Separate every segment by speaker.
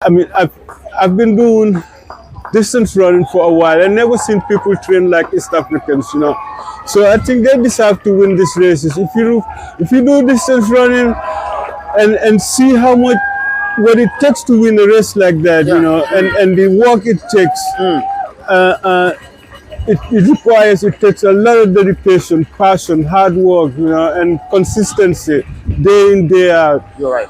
Speaker 1: I mean, I've been doing distance running for a while. I've never seen people train like East Africans, you know. So I think they deserve to win these races. If you do distance running and see how much what it takes to win a race like that, you know, and the work it takes. It takes a lot of dedication, passion, hard work, you know, and consistency, day in, day out.
Speaker 2: You're right.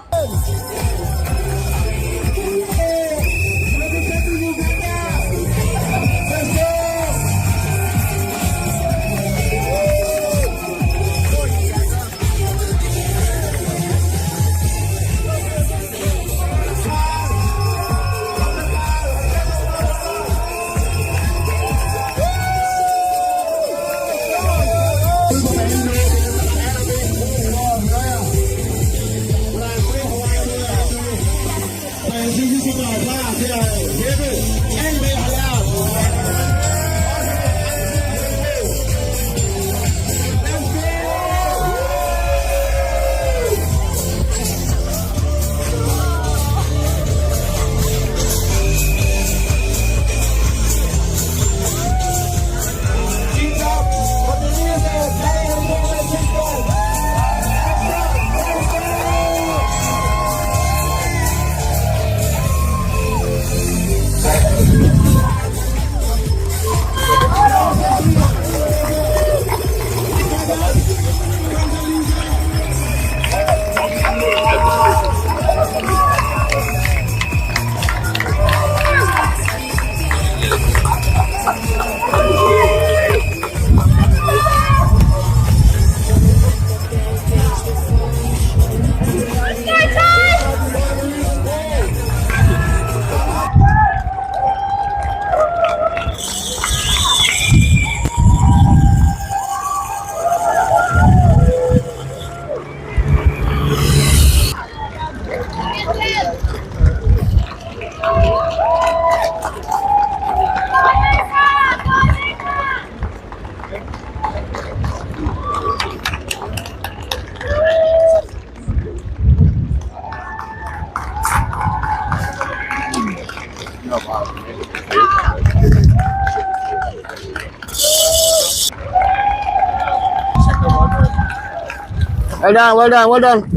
Speaker 2: Well done, well done, well done.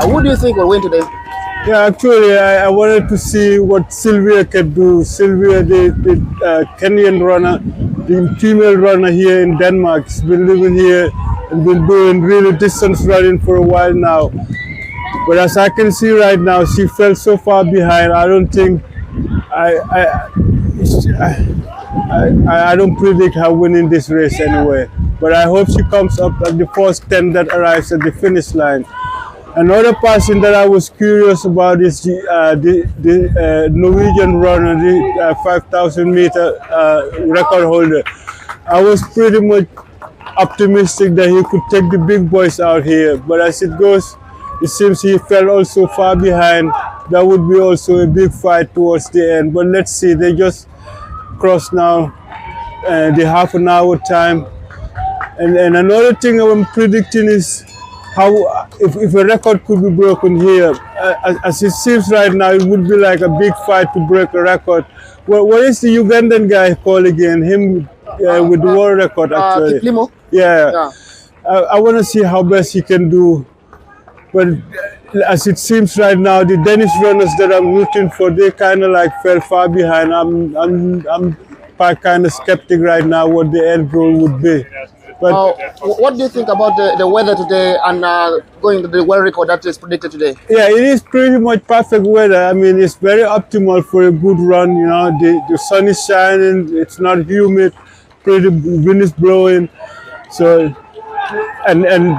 Speaker 2: Who do you think will win today?
Speaker 1: Yeah, actually, I wanted to see what Sylvia can do. Sylvia, the Kenyan runner, the female runner here in Denmark, has been living here and been doing really distance running for a while now. But as I can see right now, she fell so far behind. I don't think I don't predict her winning this race anyway. But I hope she comes up at the first 10 that arrives at the finish line. Another person that I was curious about is the Norwegian runner, the 5,000 meter record holder. I was pretty much optimistic that he could take the big boys out here, but as it goes, it seems he fell also far behind. That would be also a big fight towards the end, but let's see. They just crossed now the half an hour time. And another thing I'm predicting is how if a record could be broken here, as it seems right now, it would be like a big fight to break a record. What is the Ugandan guy called again? Him with the world record actually.
Speaker 2: Kiplimo?
Speaker 1: Yeah. I want to see how best he can do. But as it seems right now, the Danish runners that I'm rooting for, they kind of like fell far behind. I'm kind of skeptic right now what the end goal would be. But
Speaker 2: what do you think about the weather today and going to the weather record that is predicted today?
Speaker 1: yeah, it is pretty much perfect weather. I mean, it's very optimal for a good run. You know, the sun is shining, it's not humid, pretty wind is blowing. So, and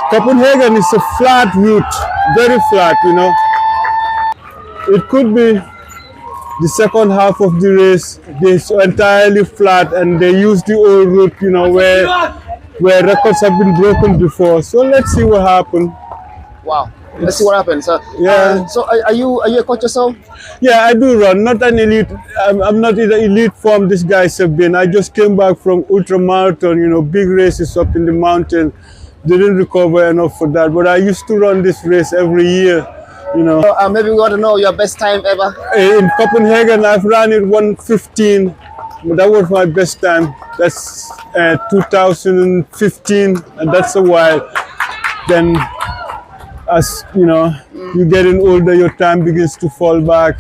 Speaker 1: Copenhagen is a flat route, very flat. You know, it could be the second half of the race. It's entirely flat, and they use the old route. You know, where records have been broken before. So let's see what happens.
Speaker 2: Wow. Let's see what happens.
Speaker 1: Yeah.
Speaker 2: So are you a coach yourself?
Speaker 1: Yeah, I do run. Not an elite. I'm not in the elite form these guys have been. I just came back from ultra marathon. You know, big races up in the mountain. Didn't recover enough for that. But I used to run this race every year. You know.
Speaker 2: So, maybe we want to know your best time ever.
Speaker 1: In Copenhagen, I've run it 1:15. That was my best time. That's 2015, and that's a while. Then, as you know, you're getting older, your time begins to fall back.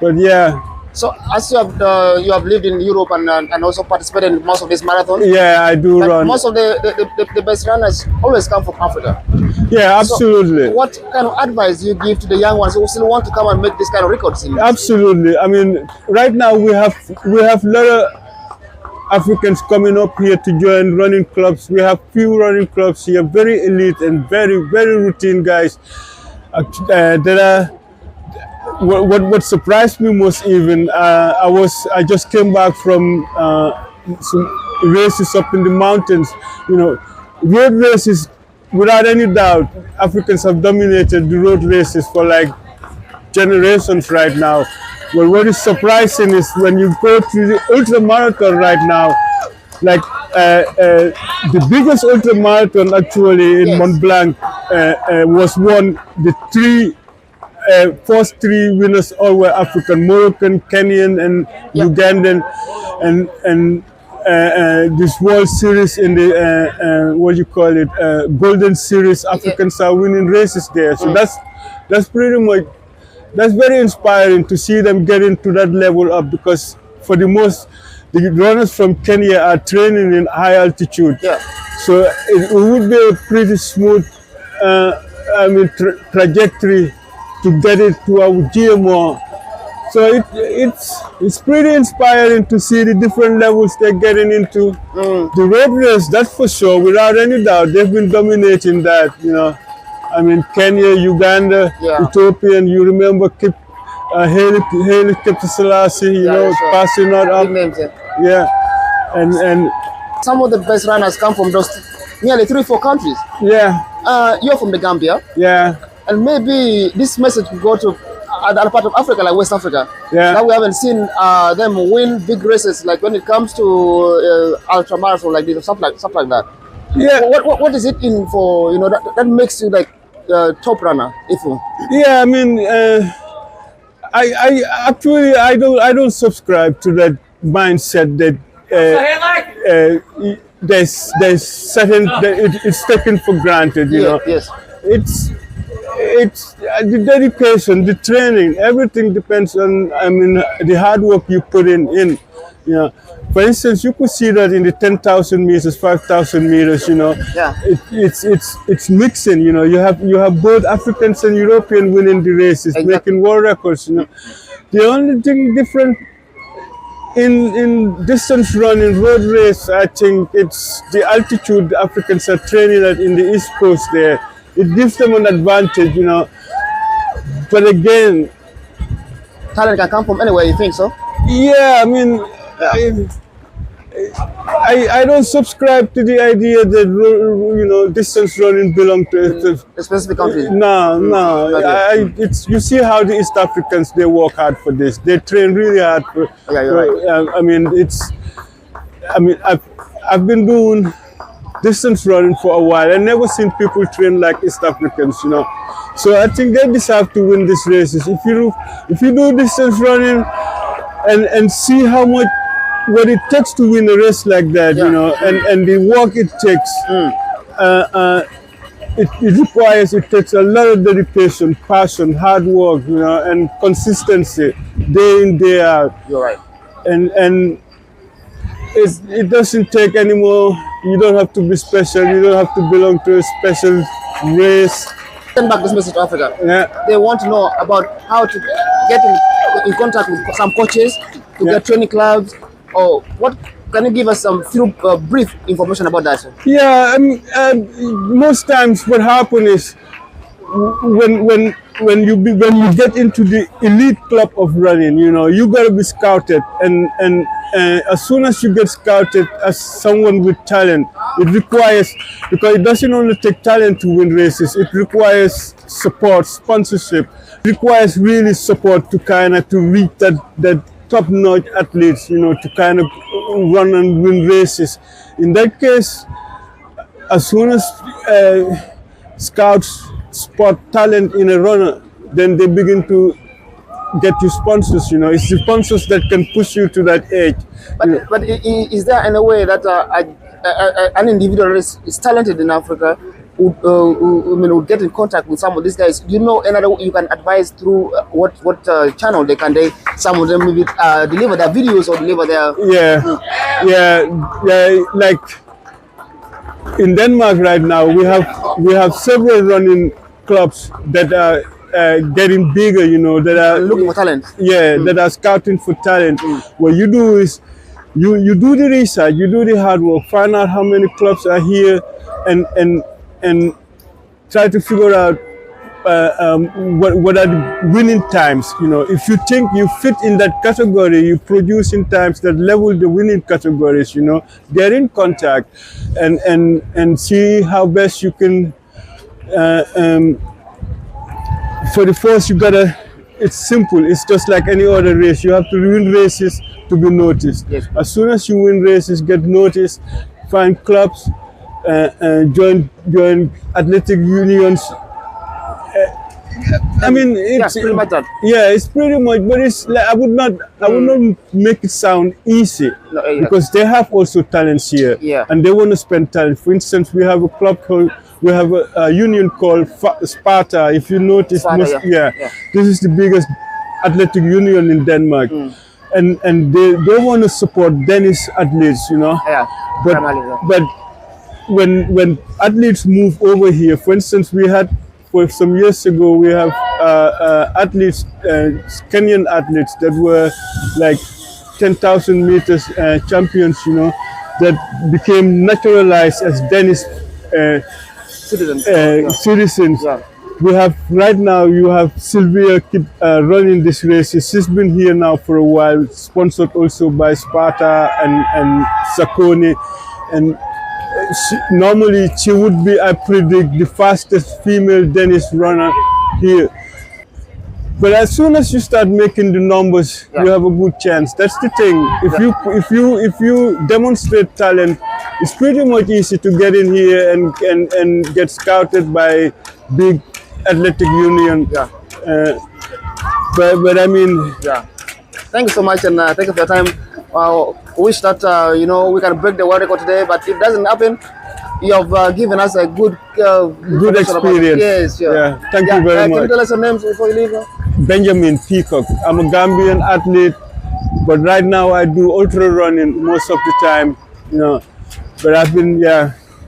Speaker 1: But yeah.
Speaker 2: So, as you have lived in Europe and also participated in most of these marathons.
Speaker 1: Yeah, I do
Speaker 2: but
Speaker 1: run.
Speaker 2: Most of the best runners always come from Africa.
Speaker 1: Yeah, absolutely.
Speaker 2: So what kind of advice do you give to the young ones who still want to come and make this kind of records?
Speaker 1: Absolutely. I mean, right now we have a lot of Africans coming up here to join running clubs. We have few running clubs here, very elite and very routine guys. What surprised me most even, I just came back from some races up in the mountains. You know, road races, without any doubt, Africans have dominated the road races for like generations right now. Well, what is surprising is when you go to the ultra marathon right now, like the biggest ultra marathon actually in Mont Blanc was won. The first three winners all were African: Moroccan, Kenyan, and Ugandan, and this World Series in the what do you call it, Golden Series. Africans are winning races there, so that's pretty much. That's very inspiring to see them getting to that level up, because for the runners from Kenya are training in high altitude.
Speaker 2: Yeah.
Speaker 1: So it would be a pretty smooth, trajectory to get it to our GMO. So it's pretty inspiring to see the different levels they're getting into. The road race, that's for sure, without any doubt, they've been dominating that. You know. I mean, Kenya, Uganda, Ethiopian. You remember Haile Selassie, you know, sure. Passing out up.
Speaker 2: Names,
Speaker 1: yeah, and
Speaker 2: some of the best runners come from those nearly 3-4 countries.
Speaker 1: Yeah.
Speaker 2: You're from the Gambia.
Speaker 1: Yeah.
Speaker 2: And maybe this message could go to other part of Africa, like West Africa.
Speaker 1: Yeah.
Speaker 2: Now we haven't seen them win big races, like when it comes to ultra marathon, like this, stuff like that.
Speaker 1: Yeah.
Speaker 2: What is it in for? You know, that makes you like top runner, if you.
Speaker 1: Yeah, I mean, I don't subscribe to that mindset that there's certain it's taken for granted. You know.
Speaker 2: Yes.
Speaker 1: It's the dedication, the training, everything depends on. I mean, the hard work you put in. You know. For instance, you could see that in the 10,000 meters, 5,000 meters. You know, it's mixing. You know, you have both Africans and European winning the races, making world records. You know, the only thing different in distance running, road race, I think it's the altitude the Africans are training at in the East Coast there. It gives them an advantage, you know. But again,
Speaker 2: talent can come from anywhere. You think so?
Speaker 1: Yeah, I mean. I don't subscribe to the idea that, you know, distance running belongs to
Speaker 2: a specific country.
Speaker 1: No. You see how the East Africans, they work hard for this. They train really hard for.
Speaker 2: Yeah, you're right.
Speaker 1: I've been doing distance running for a while. I've never seen people train like East Africans, you know. So I think they deserve to win these races. If you do distance running and see how much what it takes to win a race like that, you know, and the work it takes. it takes a lot of dedication, passion, hard work, and consistency, day in, day out.
Speaker 2: You're right.
Speaker 1: And it doesn't take anymore. You don't have to be special. You don't have to belong to a special race.
Speaker 2: Send back this message to Africa.
Speaker 1: Yeah.
Speaker 2: They want to know about how to get in contact with some coaches to get training clubs, or what. Can you give us some brief information about that?
Speaker 1: Yeah, most times what happens is when you get into the elite club of running, you gotta be scouted, and as soon as you get scouted as someone with talent, it requires, because it doesn't only take talent to win races, it requires support, sponsorship, it requires really support to reach that top-notch athletes, to kind of run and win races. In that case, as soon as scouts spot talent in a runner, then they begin to get you sponsors. It's the sponsors that can push you to that edge.
Speaker 2: But is there any way that an individual is talented in Africa would get in contact with some of these guys? Another way you can advise through what channel some of them maybe deliver their videos or deliver their
Speaker 1: like in Denmark right now we have several running clubs that are getting bigger, that are
Speaker 2: looking for talent.
Speaker 1: That are scouting for talent. What you do is you do the research, you do the hard work, find out how many clubs are here, and try to figure out what are the winning times. If you think you fit in that category, you produce in times that level the winning categories. Get in contact and see how best you can. For the first, it's simple. It's just like any other race. You have to win races to be noticed.
Speaker 2: Yes.
Speaker 1: As soon as you win races, get noticed, find clubs, join athletic unions. It's
Speaker 2: pretty much that.
Speaker 1: Yeah, it's pretty much, but it's like I would not make it sound easy, because they have also talents here, and they want to spend talent. For instance, we have a union called Sparta. If you notice, this is the biggest athletic union in Denmark, and they want to support Danish athletes, but when athletes move over here, for instance, for some years ago, we have athletes, Kenyan athletes that were like 10,000 meters champions, that became naturalized as Danish citizens.
Speaker 2: Yeah.
Speaker 1: We have right now. You have Sylvia running this race. She's been here now for a while, sponsored also by Sparta and Sakoni, and normally she would be, I predict, the fastest female Danish runner here. But as soon as you start making the numbers, you have a good chance. That's the thing. If you demonstrate talent, it's pretty much easy to get in here and get scouted by big athletic union. But I mean,
Speaker 2: Thank you so much, and thank you for your time. Wish that we can break the world record today, but if it doesn't happen, you have given us a good
Speaker 1: experience.
Speaker 2: Yes,
Speaker 1: yeah. Thank you very much.
Speaker 2: Can you tell us your names before you leave?
Speaker 1: Benjamin Peacock. I'm a Gambian athlete, but right now I do ultra running most of the time. But I've been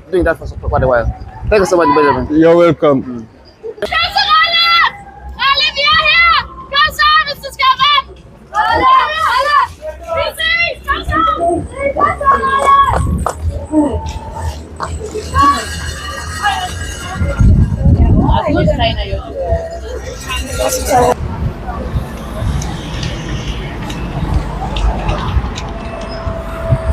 Speaker 2: doing that for quite a while. Thank you so much, Benjamin.
Speaker 1: You're welcome.
Speaker 3: Aku